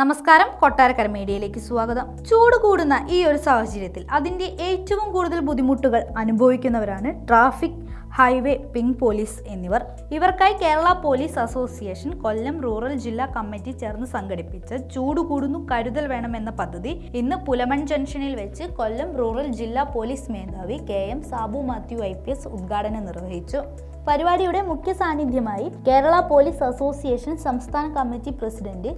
നമസ്കാരം, കൊട്ടാരക്കര മീഡിയയിലേക്ക് സ്വാഗതം. ചൂട് കൂടുന്ന ഈ ഒരു സാഹചര്യത്തിൽ അതിൻ്റെ ഏറ്റവും കൂടുതൽ ബുദ്ധിമുട്ടുകൾ അനുഭവിക്കുന്നവരാണ് ട്രാഫിക്, ഹൈവേ, പിങ്ക് പോലീസ് എന്നിവർ. ഇവർക്കായി കേരള പോലീസ് അസോസിയേഷൻ കൊല്ലം റൂറൽ ജില്ലാ കമ്മിറ്റി ചേർന്ന് സംഘടിപ്പിച്ച ചൂട് കൂടുന്നു കരുതൽ വേണമെന്ന പദ്ധതി ഇന്ന് പുലമൺ ജംഗ്ഷനിൽ വെച്ച് കൊല്ലം റൂറൽ ജില്ലാ പോലീസ് മേധാവി KM സാബു മാത്യു IPS ഉദ്ഘാടനം നിർവഹിച്ചു. പരിപാടിയുടെ മുഖ്യ സാന്നിധ്യമായി കേരള പോലീസ് അസോസിയേഷൻ സംസ്ഥാന കമ്മിറ്റി പ്രസിഡന്റ്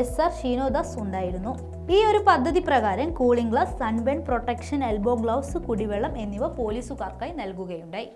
SR ഷീനോദാസ് ഉണ്ടായിരുന്നു. ഈ ഒരു പദ്ധതി പ്രകാരം cooling glass, sunburn protection, elbow gloves, കുടിവെള്ളം എന്നിവ പോലീസുകാർക്കായി നൽകുകയുണ്ടായി.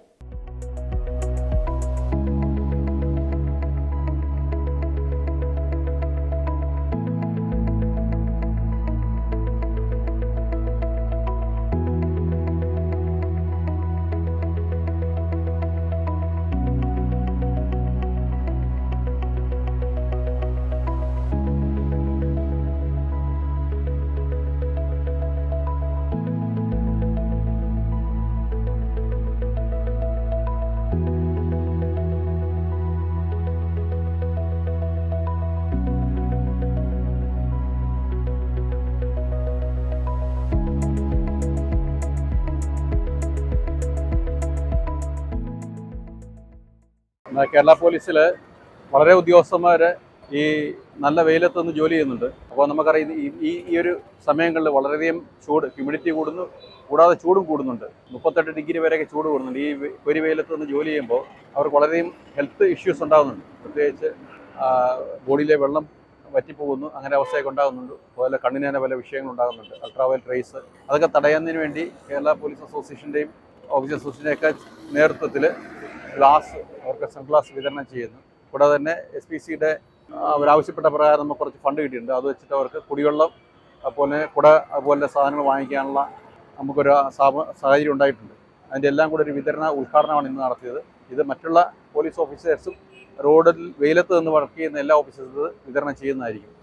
കേരള പോലീസിൽ വളരെ ഉദ്യോഗസ്ഥന്മാർ ഈ നല്ല വെയിലത്ത് നിന്ന് ജോലി ചെയ്യുന്നുണ്ട്. അപ്പോൾ നമുക്കറിയാം ഈ ഒരു സമയങ്ങളിൽ വളരെയധികം ചൂട്, ഹ്യൂമിഡിറ്റി കൂടുന്നു, കൂടാതെ ചൂടും കൂടുന്നുണ്ട്. 38 ഡിഗ്രി വരെയൊക്കെ ചൂട് കൂടുന്നുണ്ട്. ഈ ഒരു വെയിലത്ത് നിന്ന് ജോലി ചെയ്യുമ്പോൾ അവർക്ക് വളരെയധികം ഹെൽത്ത് ഇഷ്യൂസ് ഉണ്ടാകുന്നുണ്ട്. പ്രത്യേകിച്ച് ബോഡിയിലെ വെള്ളം വറ്റിപ്പോകുന്നു, അങ്ങനെ അവസ്ഥയൊക്കെ ഉണ്ടാകുന്നുണ്ട്. അതുപോലെ കണ്ണിന് തന്നെ പല വിഷയങ്ങൾ ഉണ്ടാകുന്നുണ്ട്. അൾട്രാവയലറ്റ് റേസ് അതൊക്കെ തടയുന്നതിന് വേണ്ടി കേരള പോലീസ് അസോസിയേഷൻ്റെയും ഓഫീസർ അസോസിയേഷൻ്റെയൊക്കെ നേതൃത്വത്തിൽ ഗ്ലാസ്, അവർക്ക് സൺഗ്ലാസ് വിതരണം ചെയ്യുന്നു. കൂടാതെ തന്നെ SPCയുടെ അവരാവശ്യപ്പെട്ട പ്രകാരം നമുക്ക് കുറച്ച് ഫണ്ട് കിട്ടിയിട്ടുണ്ട്. അത് വെച്ചിട്ട് അവർക്ക് കുടിവെള്ളം, അതുപോലെ അതുപോലെ സാധനങ്ങൾ വാങ്ങിക്കാനുള്ള നമുക്കൊരു സാഹചര്യം ഉണ്ടായിട്ടുണ്ട്. അതിൻ്റെ എല്ലാം കൂടെ ഒരു ഉദ്ഘാടനമാണ് ഇന്ന് നടത്തിയത്. ഇത് മറ്റുള്ള പോലീസ് ഓഫീസേഴ്സും റോഡിൽ വെയിലത്ത് നിന്ന് വർക്ക് ചെയ്യുന്ന എല്ലാ ഓഫീസേഴ്സും വിതരണം ചെയ്യുന്നതായിരിക്കും.